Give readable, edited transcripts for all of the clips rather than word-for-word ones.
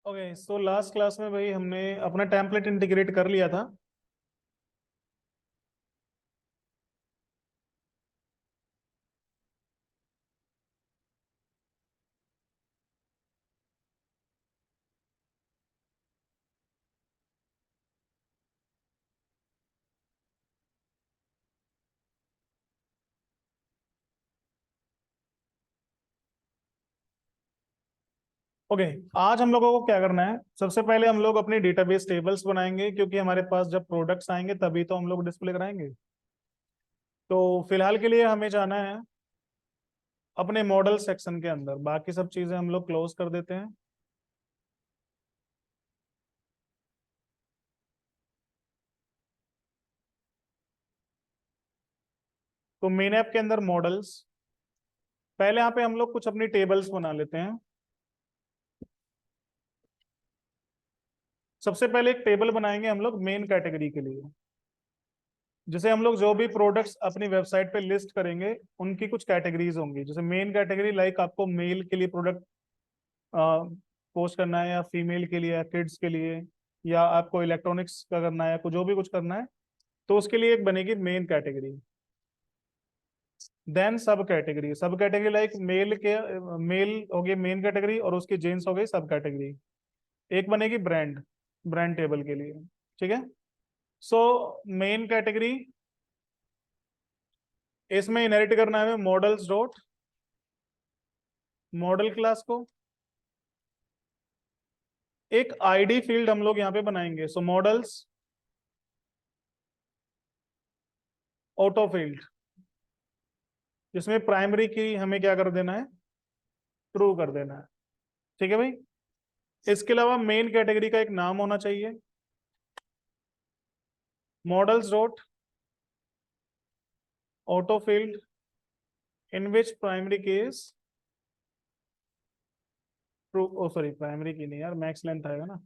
Okay, so last class में भाई हमने अपना टेम्पलेट इंटीग्रेट कर लिया था। ओके, आज हम लोगों को क्या करना है। सबसे पहले हम लोग अपनी डेटाबेस टेबल्स बनाएंगे, क्योंकि हमारे पास जब प्रोडक्ट्स आएंगे तभी तो हम लोग डिस्प्ले कराएंगे। तो फिलहाल के लिए हमें जाना है अपने मॉडल सेक्शन के अंदर। बाकी सब चीजें हम लोग क्लोज कर देते हैं। तो मेन ऐप के अंदर मॉडल्स, पहले यहाँ पे हम लोग कुछ अपनी टेबल्स बना लेते हैं। सबसे पहले एक टेबल बनाएंगे हम लोग मेन कैटेगरी के लिए। जैसे हम लोग जो भी प्रोडक्ट्स अपनी वेबसाइट पे लिस्ट करेंगे, उनकी कुछ कैटेगरीज होंगी। जैसे मेन कैटेगरी, लाइक आपको मेल के लिए प्रोडक्ट पोस्ट करना है, या फीमेल के लिए, या किड्स के लिए, या आपको इलेक्ट्रॉनिक्स का करना है, या जो भी कुछ करना है, तो उसके लिए एक बनेगी मेन कैटेगरी। देन सब कैटेगरी लाइक मेल हो गई मेन कैटेगरी, और उसकी जेंट्स हो गई सब कैटेगरी। एक बनेगी ब्रांड, ब्रांड टेबल के लिए। ठीक है। सो मेन कैटेगरी, इसमें इनहेरिट करना है मॉडल्स डॉट मॉडल क्लास को। एक आईडी फील्ड हम लोग यहाँ पे बनाएंगे। सो मॉडल्स ऑटो फील्ड, जिसमें प्राइमरी की हमें क्या कर देना है, ट्रू कर देना है। ठीक है भाई। इसके अलावा मेन कैटेगरी का एक नाम होना चाहिए, models dot auto field in which primary case true. Oh sorry, primary की नहीं यार, मैक्स लेंथ आएगा ना।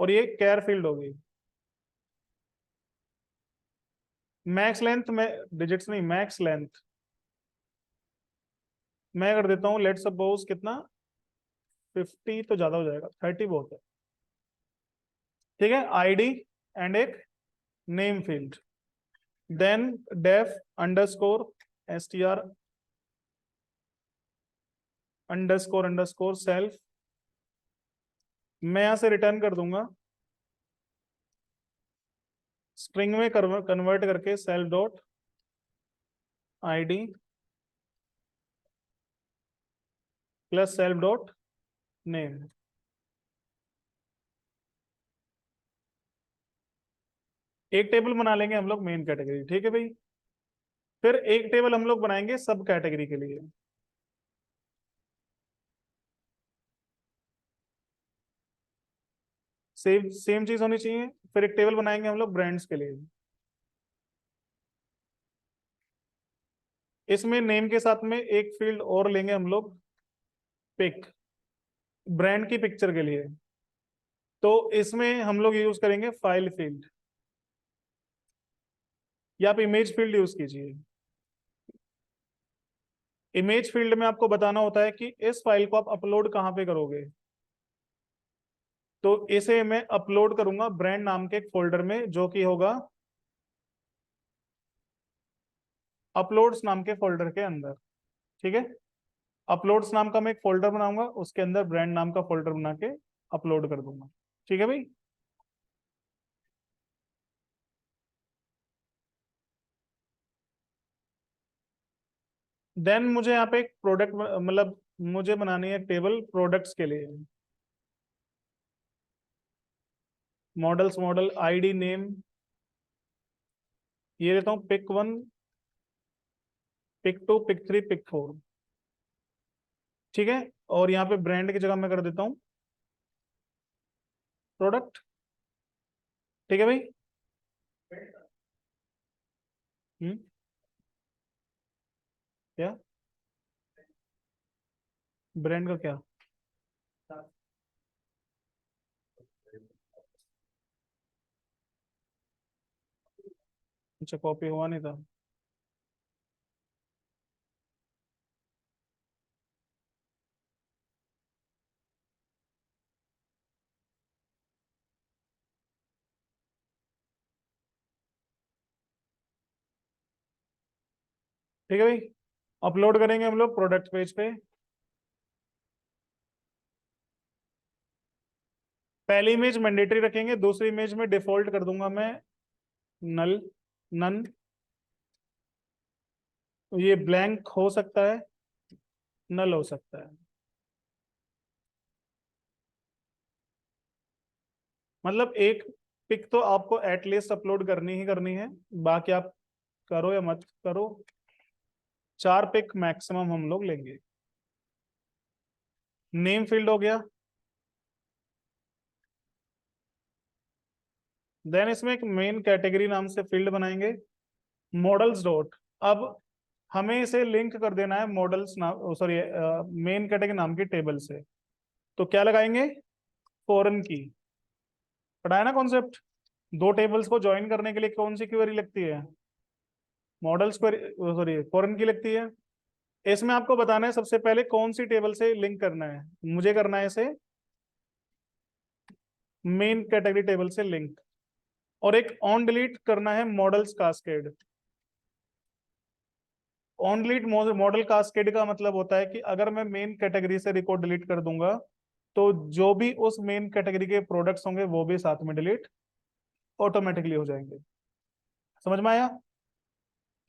और ये कैर फील्ड होगी। मैक्स लेंथ में डिजिट्स नहीं, मैक्स लेंथ मैं कर देता हूँ। लेट सपोज कितना, 50 तो ज्यादा हो जाएगा, 30 बहुत है। ठीक है। आईडी एंड एक name field. Then def underscore str underscore self. मैं यहां से रिटर्न कर दूंगा स्ट्रिंग में कन्वर्ट करके self dot ID plus self dot name. एक टेबल बना लेंगे हम लोग मेन कैटेगरी। ठीक है भाई। फिर एक टेबल हम लोग बनाएंगे सब कैटेगरी के लिए। सेम सेम चीज होनी चाहिए। फिर एक टेबल बनाएंगे हम लोग ब्रांड्स के लिए। इसमें नेम के साथ में एक फील्ड और लेंगे हम लोग, पिक, ब्रांड की पिक्चर के लिए। तो इसमें हम लोग यूज करेंगे फाइल फील्ड, या आप इमेज फील्ड यूज कीजिए। इमेज फील्ड में आपको बताना होता है कि इस फाइल को आप अपलोड कहाँ पे करोगे। तो इसे मैं अपलोड करूंगा ब्रांड नाम के एक फोल्डर में, जो कि होगा अपलोड्स नाम के फोल्डर के अंदर। ठीक है। अपलोड्स नाम का मैं एक फोल्डर बनाऊंगा, उसके अंदर ब्रांड नाम का फोल्डर बना के अपलोड कर दूंगा। ठीक है भाई। देन मुझे यहाँ पे एक प्रोडक्ट, मतलब मुझे बनानी है टेबल प्रोडक्ट्स के लिए। मॉडल्स, मॉडल आईडी नेम, ये देता हूँ पिक 1, पिक 2, पिक 3, पिक 4। ठीक है। और यहाँ पे ब्रांड की जगह मैं कर देता हूँ प्रोडक्ट। ठीक है भाई। हम्म। क्या ब्रांड का क्या? अच्छा, कॉपी हुआ नहीं था। ठीक है भाई, अपलोड करेंगे हम लोग प्रोडक्ट पेज पे। पहली इमेज मैंडेटरी रखेंगे, दूसरी इमेज में डिफॉल्ट कर दूंगा मैं नल, नन। ये ब्लैंक हो सकता है, नल हो सकता है। मतलब एक पिक तो आपको एटलीस्ट अपलोड करनी ही करनी है, बाकी आप करो या मत करो, 4 पिक मैक्सिमम हम लोग लेंगे। नेम फील्ड हो गया। देन इसमें एक मेन कैटेगरी नाम से फील्ड बनाएंगे, मॉडल्स डॉट। अब हमें इसे लिंक कर देना है मॉडल्स नाम, सॉरी, मेन कैटेगरी नाम की टेबल से। तो क्या लगाएंगे, फॉरेन की। पढ़ा है ना कॉन्सेप्ट। दो टेबल्स को ज्वाइन करने के लिए कौन सी क्वेरी लगती है, मॉडल्स क्वेरी, सॉरी फॉरेन की लगती है। इसमें आपको बताना है सबसे पहले कौन सी टेबल से लिंक करना है। मुझे करना है इसे मेन कैटेगरी टेबल से लिंक। और एक ऑन डिलीट करना है models cascade. On delete model cascade का मतलब होता है कि अगर मैं मेन कैटेगरी से रिकॉर्ड डिलीट कर दूंगा तो जो भी उस मेन कैटेगरी के प्रोडक्ट्स होंगे वो भी साथ में डिलीट ऑटोमेटिकली हो जाएंगे। समझ में आया।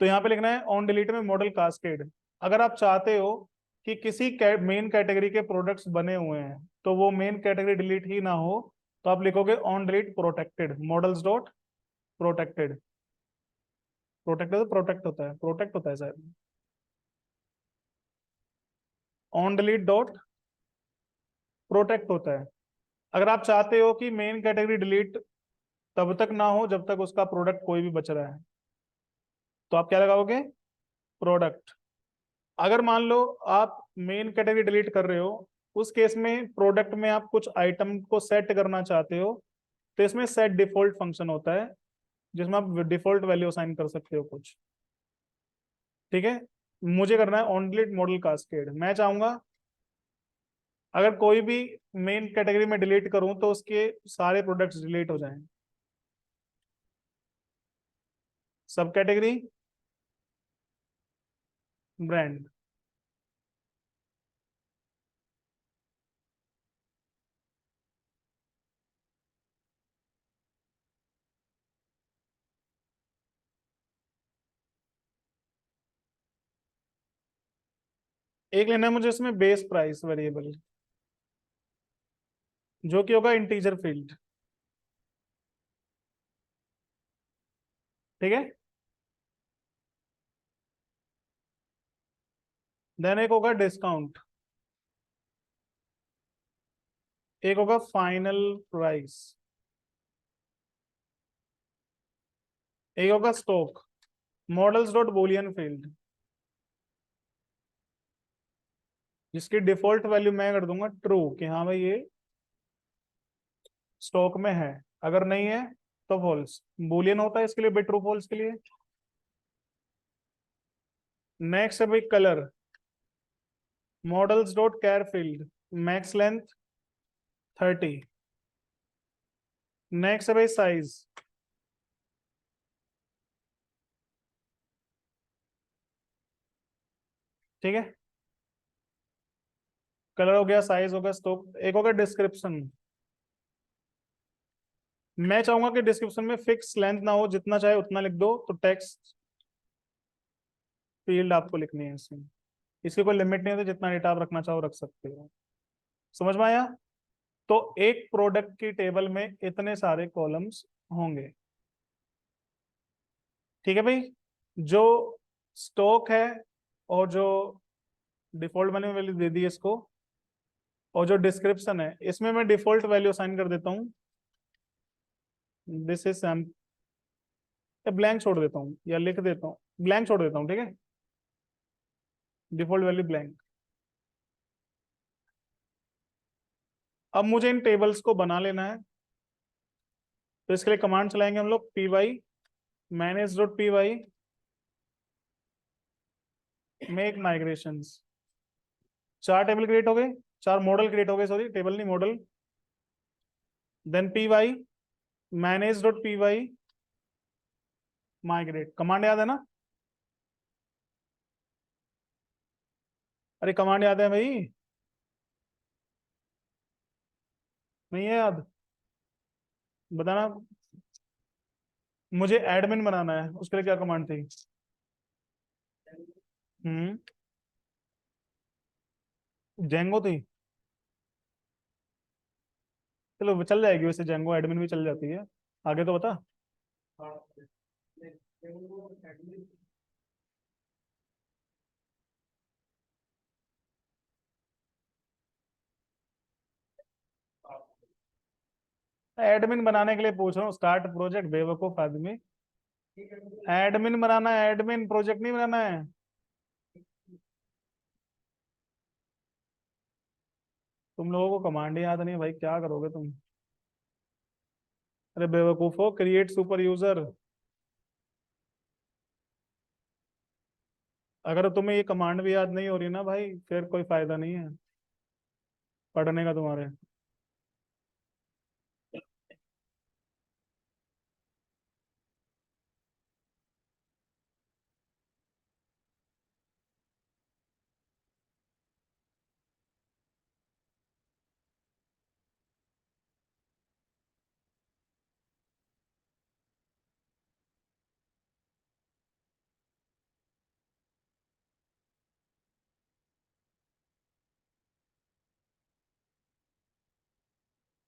तो यहाँ पे लिखना है ऑन डिलीट में मॉडल कास्केड। अगर आप चाहते हो कि किसी मेन कैटेगरी के प्रोडक्ट्स बने हुए हैं तो वो मेन कैटेगरी डिलीट ही ना हो, तो आप लिखोगे on delete protected, models dot protected. Protected तो प्रोटेक्ट होता है, प्रोटेक्ट होता है शायद, ऑन डिलीट डॉट प्रोटेक्ट होता है। अगर आप चाहते हो कि मेन कैटेगरी डिलीट तब तक ना हो जब तक उसका प्रोडक्ट कोई भी बच रहा है, तो आप क्या लगाओगे, प्रोडक्ट। अगर मान लो आप मेन कैटेगरी डिलीट कर रहे हो, उस केस में प्रोडक्ट में आप कुछ आइटम को सेट करना चाहते हो, तो इसमें सेट डिफॉल्ट फंक्शन होता है जिसमें आप डिफॉल्ट वैल्यू असाइन कर सकते हो कुछ। ठीक है, मुझे करना है ऑन डिलीट मॉडल कास्केड। मैं चाहूंगा अगर कोई भी मेन कैटेगरी में डिलीट करूं तो उसके सारे प्रोडक्ट्स डिलीट हो जाएं। सब कैटेगरी, ब्रांड। एक लेना है मुझे इसमें बेस प्राइस वेरिएबल, जो कि होगा इंटीजर फील्ड। ठीक है, देन एक होगा डिस्काउंट, एक होगा फाइनल प्राइस, एक होगा stock. Models dot Boolean field, जिसकी डिफॉल्ट वैल्यू मैं कर दूंगा ट्रू, कि हाँ भाई ये स्टॉक में है। अगर नहीं है तो फॉल्स। बुलियन होता है इसके लिए भाई, ट्रू फॉल्स के लिए। नेक्स्ट है भाई colour, models dot char field, max length 30। Next है भाई साइज, ठीक है, कलर हो गया, साइज हो गया, स्टॉक। एक होगा डिस्क्रिप्शन। मैं चाहूंगा कि डिस्क्रिप्शन में फिक्स लेंथ ना हो, जितना चाहे उतना लिख दो, तो टेक्स्ट फील्ड आपको लिखनी है इसमें। इसकी कोई लिमिट नहीं है, तो जितना डेटा आप रखना चाहो रख सकते हो। समझ में आया। तो एक प्रोडक्ट की टेबल में इतने सारे कॉलम्स होंगे। ठीक है भाई, जो स्टॉक है और जो डिफॉल्ट मैंने वैल्यू दे दी है इसको, और जो डिस्क्रिप्शन है इसमें मैं डिफॉल्ट वैल्यू असाइन कर देता हूँ, दिस इज सैम, ब्लैंक छोड़ देता हूँ या लिख देता हूँ, ब्लैंक छोड़ देता हूँ, ठीक है, डिफॉल्ट वैल्यू ब्लैंक। अब मुझे इन टेबल्स को बना लेना है, तो इसके लिए कमांड चलाएंगे हम लोग, P Y manage dot P Y make migration. 4 table create हो गए, 4 मॉडल क्रिएट हो गए, सॉरी टेबल नहीं model. Then P Y manage dot P Y migrate, command याद है ना। अरे कमांड याद है भाई? नहीं है याद? बताना। मुझे एडमिन बनाना है, उसके लिए क्या कमांड थी? हम्म। जेंगो थी। चलो वो चल जाएगी, वैसे जेंगो एडमिन भी चल जाती है। आगे तो बता। एडमिन बनाने के लिए पूछ रहा हूँ, स्टार्ट प्रोजेक्ट बेवकूफ आदमी। एडमिन बनाना है, एडमिन प्रोजेक्ट नहीं बनाना है। तुम लोगों को कमांड याद नहीं है भाई, क्या करोगे तुम? अरे बेवकूफो, क्रिएट सुपर यूजर। अगर तुम्हें ये कमांड भी याद नहीं हो रही ना भाई, फिर कोई फायदा नहीं है पढ़ने का तुम्हारे।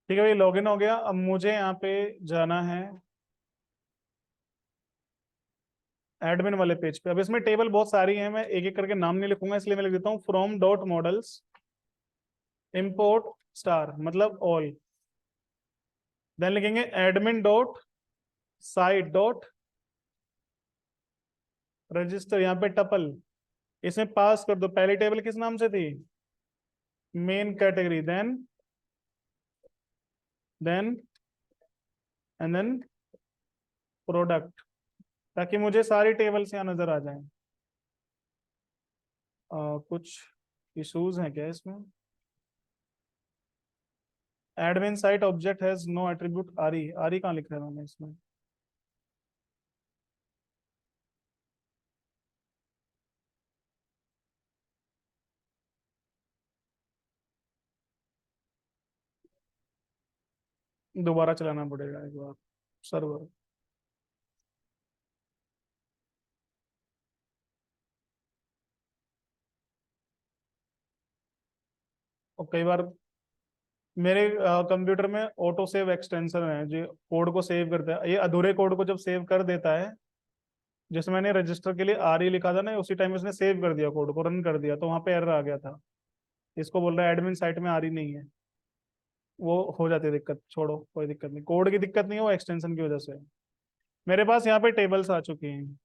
ठीक है भाई, लॉगिन हो गया। अब मुझे यहाँ पे जाना है एडमिन वाले पेज पे। अब इसमें टेबल बहुत सारी है, मैं एक एक करके नाम नहीं लिखूंगा, इसलिए मैं लिख देता हूँ from dot models import star, मतलब ऑल। देन लिखेंगे admin dot site dot register, यहाँ पे टपल। इसमें पास कर दो, पहली टेबल किस नाम से थी? Main category. Then and then product, ताकि मुझे सारी टेबल्स यहाँ नजर आ जाएं। कुछ इश्यूज हैं क्या इसमें? Admin site object has no attribute आरी, आरी कहाँ लिखा है मैंने इसमें? दोबारा चलाना पड़ेगा एक बार सर्वर। और कई बार मेरे कंप्यूटर में ऑटो सेव एक्सटेंशन है जो कोड को सेव करता है, ये अधूरे कोड को जब सेव कर देता है, जैसे मैंने रजिस्टर के लिए आर ई लिखा था ना, उसी टाइम उसने सेव कर दिया, कोड को रन कर दिया, तो वहां पे एरर आ गया था। इसको बोल रहा है एडमिन साइट में आ रही नहीं है। वो हो जाती है दिक्कत, छोड़ो कोई दिक्कत नहीं, कोड की दिक्कत नहीं है, वो एक्सटेंशन की वजह से है। मेरे पास यहाँ पे टेबल्स आ चुकी हैं।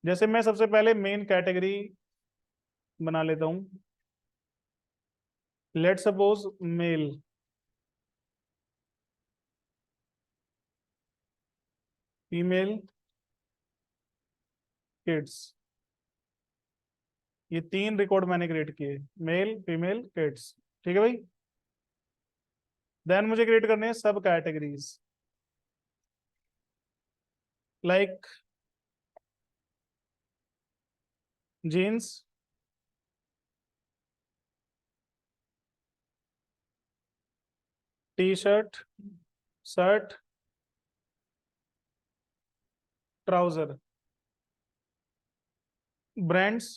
जैसे मैं सबसे पहले मेन कैटेगरी बना लेता हूँ। Let suppose male, female, kids. ये तीन रिकॉर्ड मैंने क्रिएट किए, मेल फीमेल किड्स। ठीक है भाई। देन मुझे क्रिएट करने हैं सब categories, like jeans, t shirt, shirt, trouser. Brands,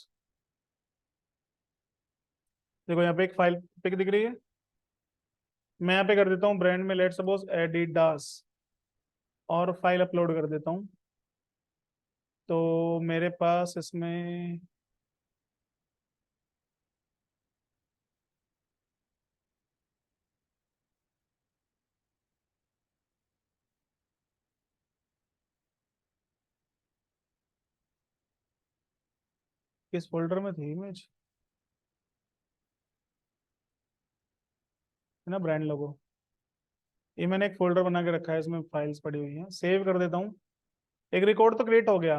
देखो यहाँ पे एक फाइल पिक दिख रही है, मैं यहाँ पे कर देता हूँ ब्रांड में लेट सपोज एडिडास, और फाइल अपलोड कर देता हूँ। तो मेरे पास इसमें किस फोल्डर में थी इमेज, है ना ब्रांड लोगो। ये मैंने एक फोल्डर बना के रखा है, इसमें फाइल्स पड़ी हुई हैं, सेव कर देता हूँ। एक रिकॉर्ड तो क्रिएट हो गया।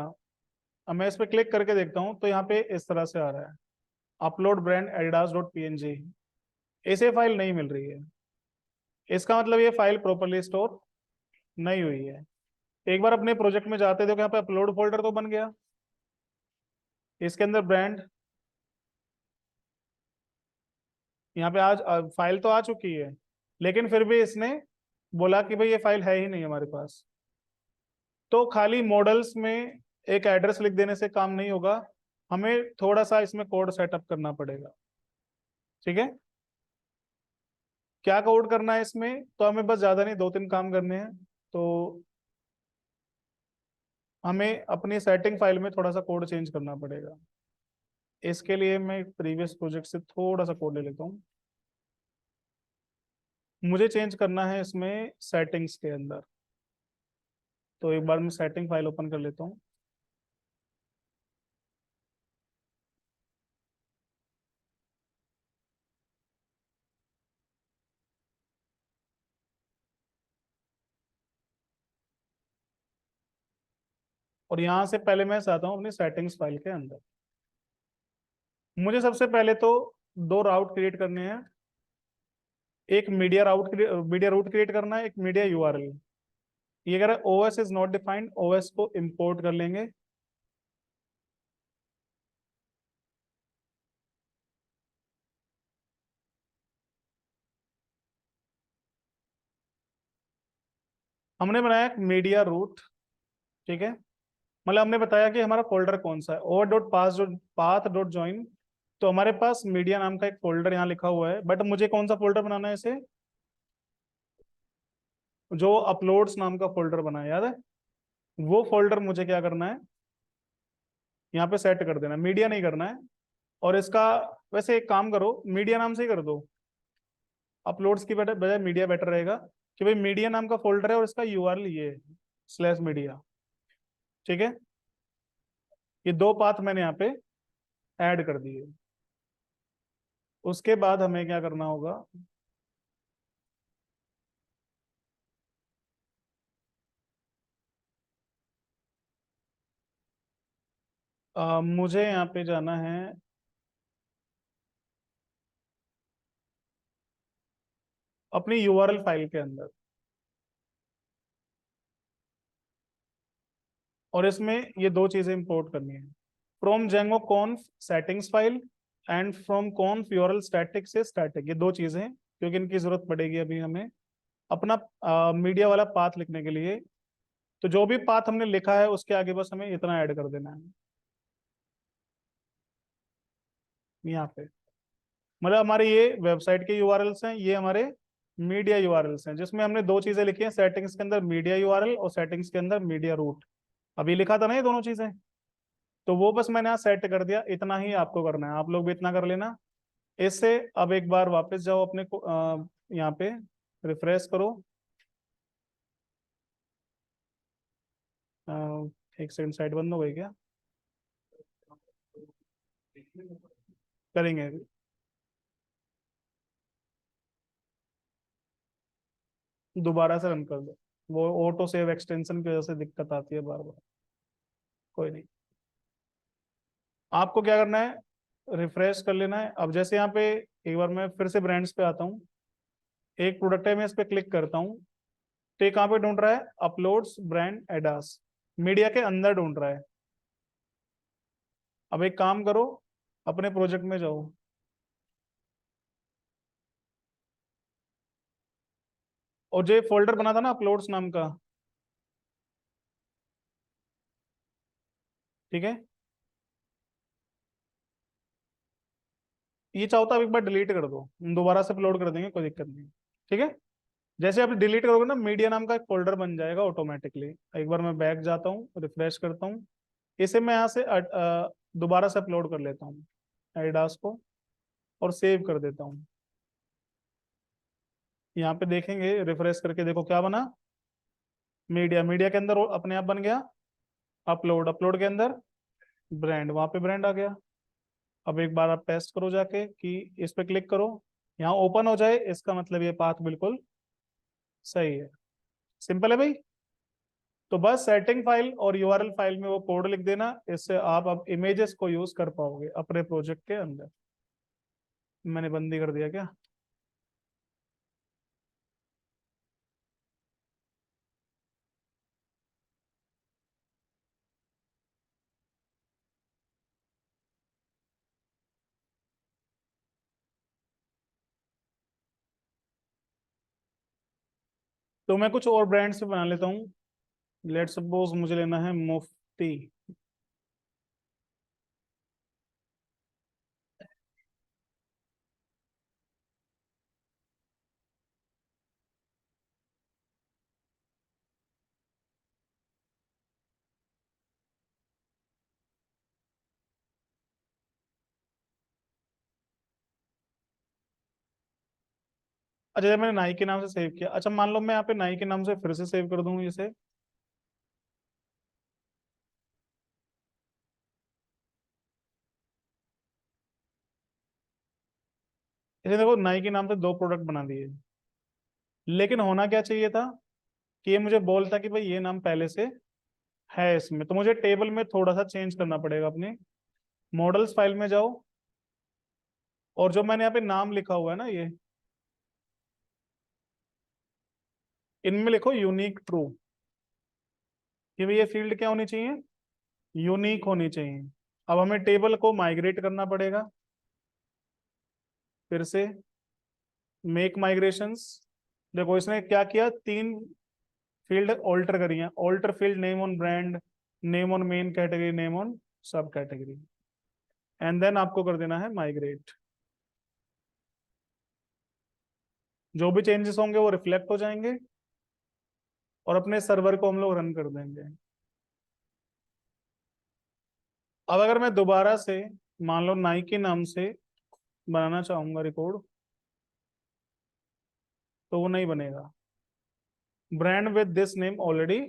अब मैं इस पर क्लिक करके देखता हूँ, तो यहाँ पे इस तरह से आ रहा है, upload brand Adidas dot P N G. ऐसे फाइल नहीं मिल रही है, इसका मतलब ये फाइल प्रॉपरली स्टोर नहीं हुई है। एक बार अपने प्रोजेक्ट में जाते देखो, यहाँ पे अपलोड फोल्डर तो बन गया, इसके अंदर ब्रांड यहाँ पे आज फाइल तो आ चुकी है, लेकिन फिर भी इसने बोला कि भाई ये फाइल है ही नहीं हमारे पास। तो खाली मॉडल्स में एक एड्रेस लिख देने से काम नहीं होगा, हमें थोड़ा सा इसमें कोड सेटअप करना पड़ेगा। ठीक है, क्या कोड करना है इसमें, तो हमें बस ज्यादा नहीं, दो तीन काम करने हैं। तो हमें अपनी सेटिंग फाइल में थोड़ा सा कोड चेंज करना पड़ेगा। इसके लिए मैं प्रीवियस प्रोजेक्ट से थोड़ा सा कोड ले लेता हूँ। मुझे चेंज करना है इसमें सेटिंग्स के अंदर। तो एक बार मैं सेटिंग फाइल ओपन कर लेता हूँ। और यहाँ से पहले मैं चाहता हूँ अपनी सेटिंग्स फाइल के अंदर। मुझे सबसे पहले तो दो राउट क्रिएट करने हैं। एक मीडिया रूट क्रिएट करना है, एक मीडिया यूआरएल। ये कह रहा है OS is not defined, OS को इंपोर्ट कर लेंगे। हमने बनाया मीडिया रूट। ठीक है, मतलब हमने बताया कि हमारा फोल्डर कौन सा है, ओवर डॉट पास डॉट पाथ डॉट ज्वाइन। तो हमारे पास मीडिया नाम का एक फोल्डर यहाँ लिखा हुआ है, बट मुझे कौन सा फोल्डर बनाना है इसे, जो अपलोड्स नाम का फोल्डर बना है, याद है? वो फोल्डर मुझे क्या करना है, यहाँ पे सेट कर देना, मीडिया नहीं करना है। और इसका, वैसे एक काम करो, मीडिया नाम से ही कर दो। अपलोड्स की बजाय मीडिया बेटर रहेगा, कि भाई मीडिया नाम का फोल्डर है और इसका यूआरएल ये है, स्लैश मीडिया। ठीक है, ये दो पाथ मैंने यहाँ पे ऐड कर दिए। उसके बाद हमें क्या करना होगा, मुझे यहाँ पे जाना है अपनी यूआरएल फाइल के अंदर, और इसमें ये दो चीजें इंपोर्ट करनी है। From Django कॉन्फ settings file and from कॉन्फ URL static से स्टैटिक, ये दो चीजें हैं क्योंकि इनकी जरूरत पड़ेगी अभी हमें अपना मीडिया वाला पाथ लिखने के लिए। तो जो भी पाथ हमने लिखा है उसके आगे बस हमें इतना ऐड कर देना है यहाँ पे। मतलब हमारे ये वेबसाइट के यूआरएल्स हैं, ये हमारे मीडिया यूआरएल्स हैं, जिसमें हमने दो चीजें लिखी हैं, सेटिंग्स के अंदर मीडिया यूआरएल और सेटिंग्स के अंदर मीडिया रूट। अभी लिखा था ना ये दोनों चीजें, तो वो बस मैंने यहाँ सेट कर दिया। इतना ही आपको करना है, आप लोग भी इतना कर लेना। इससे अब एक बार वापस जाओ अपने को, यहाँ पे रिफ्रेश करो। एक सेकंड, साइड बंद हो गई क्या? करेंगे अभी। दोबारा से रन कर दो, वो ऑटो सेव एक्सटेंशन की वजह से दिक्कत आती है बार बार। कोई नहीं, आपको क्या करना है, रिफ्रेश कर लेना है। अब जैसे यहाँ पे एक बार मैं फिर से ब्रांड्स पे आता हूँ, एक प्रोडक्ट है, मैं इस पे क्लिक करता हूँ। तो ये कहाँ पे ढूंढ रहा है, अपलोड्स ब्रांड एडास, मीडिया के अंदर ढूंढ रहा है। अब एक काम करो, अपने प्रोजेक्ट में जाओ, और जो फोल्डर बना था ना अपलोड्स नाम का, ठीक है, ये चाहो तो आप एक बार डिलीट कर दो, हम दोबारा से अपलोड कर देंगे, कोई दिक्कत नहीं। ठीक है, जैसे आप डिलीट करोगे ना, मीडिया नाम का एक फोल्डर बन जाएगा ऑटोमेटिकली। एक बार मैं बैक जाता हूँ, रिफ्रेश करता हूँ, इसे मैं यहाँ से दोबारा से अपलोड कर लेता हूँ एडास को, और सेव कर देता हूँ। यहाँ पे देखेंगे, रिफ्रेश करके देखो क्या बना, मीडिया, मीडिया के अंदर वो अपने आप बन गया। अपलोड, अपलोड के अंदर ब्रांड, वहां पे ब्रांड आ गया। अब एक बार आप टेस्ट करो जाके कि इस पे क्लिक करो, यहाँ ओपन हो जाए, इसका मतलब ये पाथ बिल्कुल सही है। सिंपल है भाई। तो बस सेटिंग फाइल और यूआरएल फाइल में वो कोड लिख देना, इससे आप अब इमेजेस को यूज कर पाओगे अपने प्रोजेक्ट के अंदर। मैंने बंदी कर दिया क्या? तो मैं कुछ और ब्रांड से बना लेता हूँ। लेट सपोज मुझे लेना है मुफ्ती। अच्छा, जब मैंने नाई के नाम से सेव किया, अच्छा मान लो मैं यहाँ पे नाई के नाम से फिर से सेव कर दूँ इसे। इसे देखो, नाई के नाम से दो प्रोडक्ट बना दिए, लेकिन होना क्या चाहिए था कि ये मुझे बोलता कि भाई ये नाम पहले से है इसमें, तो मुझे टेबल में थोड़ा सा चेंज करना पड़ेगा। अपने मॉडल्स फाइल में जाओ, और जो मैंने यहाँ पे नाम लिखा हुआ है ना, ये इनमें लिखो यूनिक ट्रू, कि भाई ये फील्ड क्या होनी चाहिए, यूनिक होनी चाहिए। अब हमें टेबल को माइग्रेट करना पड़ेगा फिर से, मेक माइग्रेशंस। देखो इसने क्या किया, तीन फील्ड ऑल्टर करी है। Alter field name on brand, name on main category, name on sub category, and then आपको कर देना है माइग्रेट। जो भी चेंजेस होंगे वो रिफ्लेक्ट हो जाएंगे, और अपने सर्वर को हम लोग रन कर देंगे। अब अगर मैं दोबारा से मान लो नाइकी नाम से बनाना चाहूंगा रिकॉर्ड, तो वो नहीं बनेगा। Brand with this name already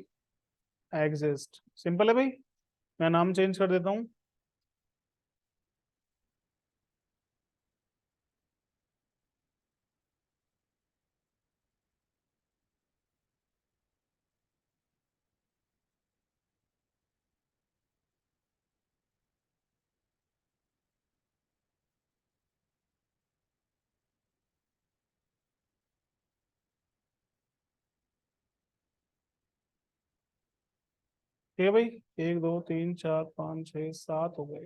exist, simple है भाई। मैं नाम चेंज कर देता हूँ। ठीक है भाई, एक दो तीन चार पाँच छः सात हो गए।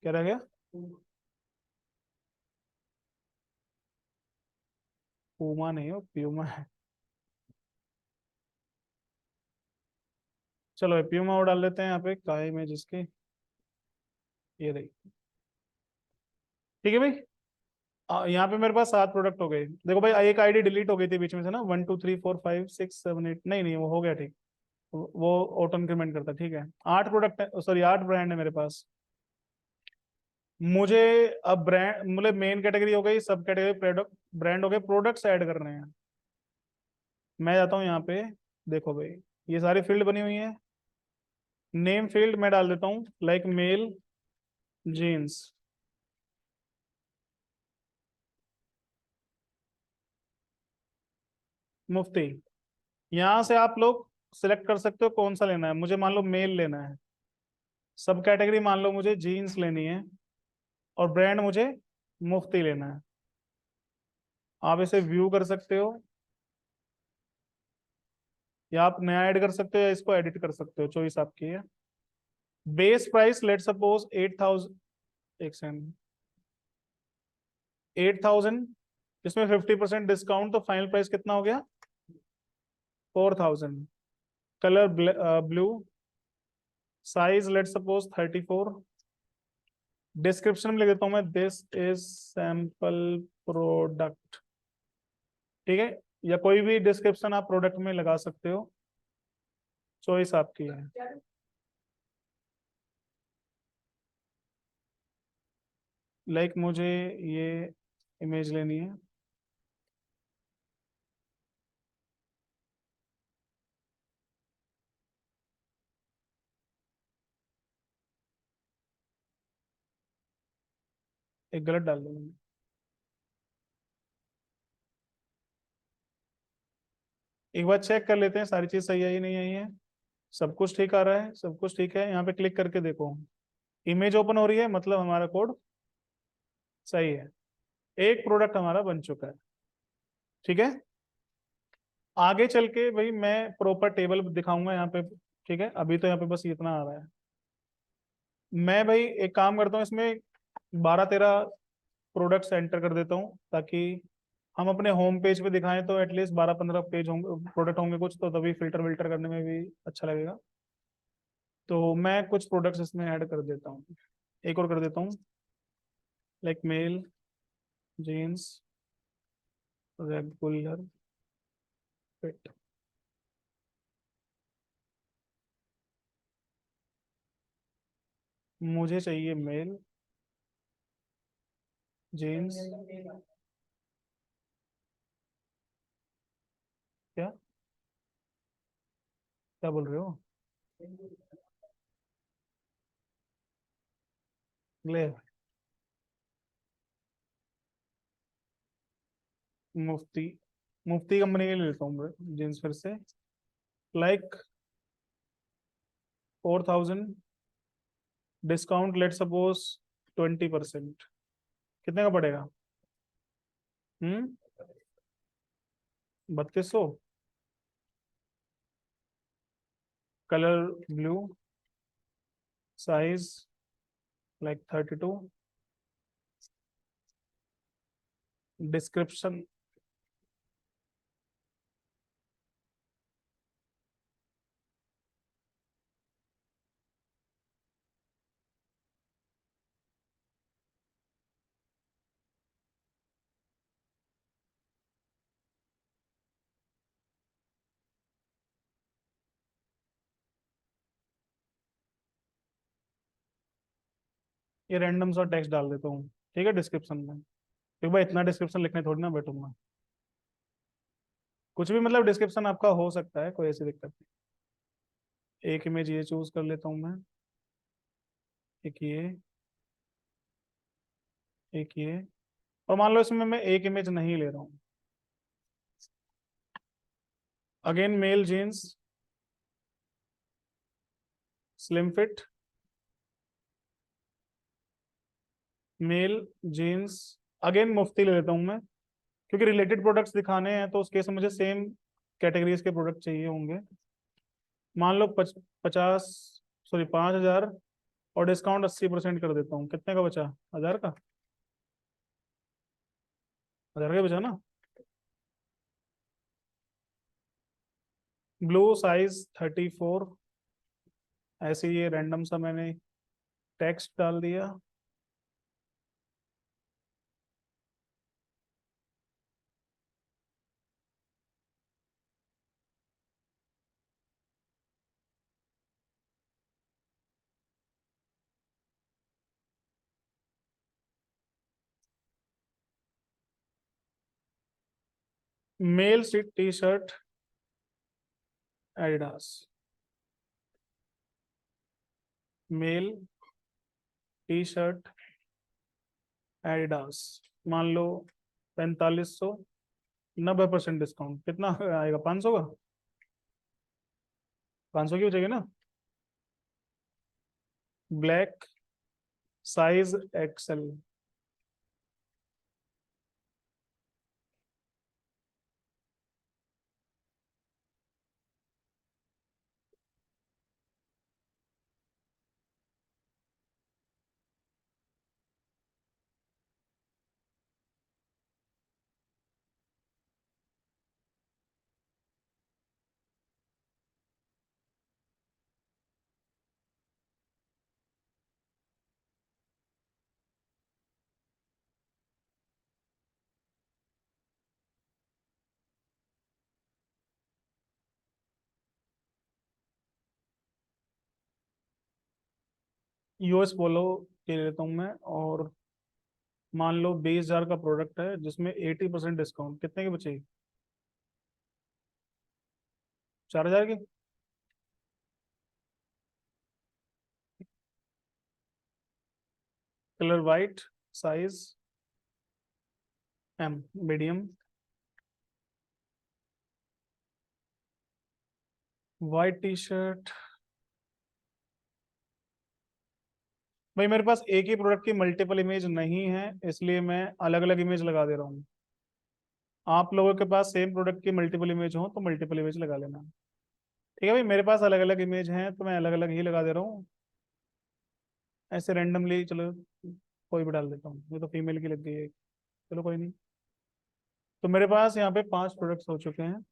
क्या रह गया? पूमा नहीं हो, प्यूमा है। चलो प्यूमा और डाल लेते हैं यहाँ पे, काय में जिसके, ये रही। ठीक है भाई। यहाँ पे मेरे पास सात प्रोडक्ट हो गए। देखो भाई, एक आईडी डिलीट हो गई थी बीच में से ना, 1 2 3 4 5 6 7 8, नहीं नहीं वो हो गया ठीक। वो ऑटो इंक्रीमेंट करता, ठीक है। आठ प्रोडक्ट है, सॉरी आठ ब्रांड है मेरे पास। मुझे अब ब्रांड मतलब मेन कैटेगरी हो गई, सब कैटेगरी प्रोडक्ट, ब्रांड हो गए, प्रोडक्ट्स ऐड करने हैं। मैं जाता हूँ यहाँ पे, देखो भाई ये सारी फील्ड बनी हुई है। नेम फील्ड मैं डाल देता हूँ लाइक मेल जीन्स मुफ्ती। यहाँ से आप लोग सिलेक्ट कर सकते हो कौन सा लेना है। मुझे मान लो मेल लेना है, सब कैटेगरी मान लो मुझे जीन्स लेनी है, और ब्रांड मुझे मुफ्ती लेना है। आप इसे व्यू कर सकते हो, या आप नया ऐड कर सकते हो, या इसको एडिट कर सकते हो, चॉइस आपकी है। बेस प्राइस लेट सपोज 8,000, एक सेकंड, 8,000, इसमें 50% डिस्काउंट, तो फाइनल प्राइस कितना हो गया, 4,000। Colour blue, size let suppose 34। Description में लिख देता हूँ मैं, दिस इज सैंपल प्रोडक्ट। ठीक है, या कोई भी डिस्क्रिप्शन आप प्रोडक्ट में लगा सकते हो, चॉइस आपकी है। लाइक मुझे ये इमेज लेनी है। एक गलत डाल दूंगा। एक बार चेक कर लेते हैं सारी चीज सही आई नहीं आई है। सब कुछ ठीक आ रहा है, सब कुछ ठीक है। यहाँ पे क्लिक करके देखो, इमेज ओपन हो रही है, मतलब हमारा कोड सही है। एक प्रोडक्ट हमारा बन चुका है। ठीक है, आगे चल के भाई मैं प्रॉपर टेबल दिखाऊंगा यहाँ पे। ठीक है, अभी तो यहाँ पे बस इतना आ रहा है। मैं भाई एक काम करता हूँ, इसमें 12-13 प्रोडक्ट्स एंटर कर देता हूँ, ताकि हम अपने होम पेज पे दिखाएं तो एटलीस्ट 12-15 पेज होंगे, प्रोडक्ट होंगे कुछ, तो तभी फिल्टर विल्टर करने में भी अच्छा लगेगा। तो मैं कुछ प्रोडक्ट्स इसमें ऐड कर देता हूँ, एक और कर देता हूँ, like male jeans regular fit. मुझे चाहिए मेल जीन्स। क्या क्या बोल रहे हो? ले, मुफ्ती, मुफ्ती कंपनी के ले लेता हूँ जीन्स फिर से, लाइक 4,000 डिस्काउंट, लेट सपोज 20%। कितने का पड़ेगा? 3200। Colour blue, size like 32। Description, ये रैंडम सा टेक्स्ट डाल देता हूँ, ठीक है, डिस्क्रिप्शन में, क्योंकि भाई इतना डिस्क्रिप्शन लिखने थोड़ी ना बैठूंगा। कुछ भी मतलब डिस्क्रिप्शन आपका हो सकता है, कोई ऐसी दिक्कत नहीं। एक इमेज ये चूज कर लेता हूँ मैं, एक ये, और मान लो इसमें मैं एक इमेज नहीं ले रहा हूँ। Again male jeans slim fit, male jeans, again Mufti ले लेता हूँ मैं, क्योंकि रिलेटेड प्रोडक्ट्स दिखाने हैं तो उस केस में मुझे सेम कैटेगरीज के प्रोडक्ट चाहिए होंगे। मान लो 50, सॉरी 5,000, और डिस्काउंट 80% कर देता हूँ। कितने का बचा? 1,000 का, 1,000 का बचा ना। ब्लू साइज 34, ऐसे ही ये रैंडम सा मैंने टेक्स्ट डाल दिया। Male T shirt Adidas, male T shirt Adidas, मान लो 4,500, 90% डिस्काउंट, कितना आएगा? 500 का, 500 की हो जाएगी ना। Black size XL, US Polo के लेता हूँ मैं, और मान लो 20,000 का प्रोडक्ट है जिसमें 80% डिस्काउंट, कितने की बचेगी? 4,000 की। Colour white, size M, medium, white T shirt. भाई मेरे पास एक ही प्रोडक्ट की मल्टीपल इमेज नहीं है, इसलिए मैं अलग अलग इमेज लगा दे रहा हूँ। आप लोगों के पास सेम प्रोडक्ट की मल्टीपल इमेज हो तो मल्टीपल इमेज लगा लेना। ठीक है भाई, मेरे पास अलग अलग इमेज हैं तो मैं अलग अलग ही लगा दे रहा हूँ, ऐसे रैंडमली। चलो कोई भी डाल देता हूँ, ये तो फीमेल की लग गई है। चलो कोई नहीं। तो मेरे पास यहाँ पे 5 प्रोडक्ट्स हो चुके हैं।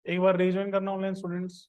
एक बार रीज्वाइन करना ऑनलाइन स्टूडेंट्स।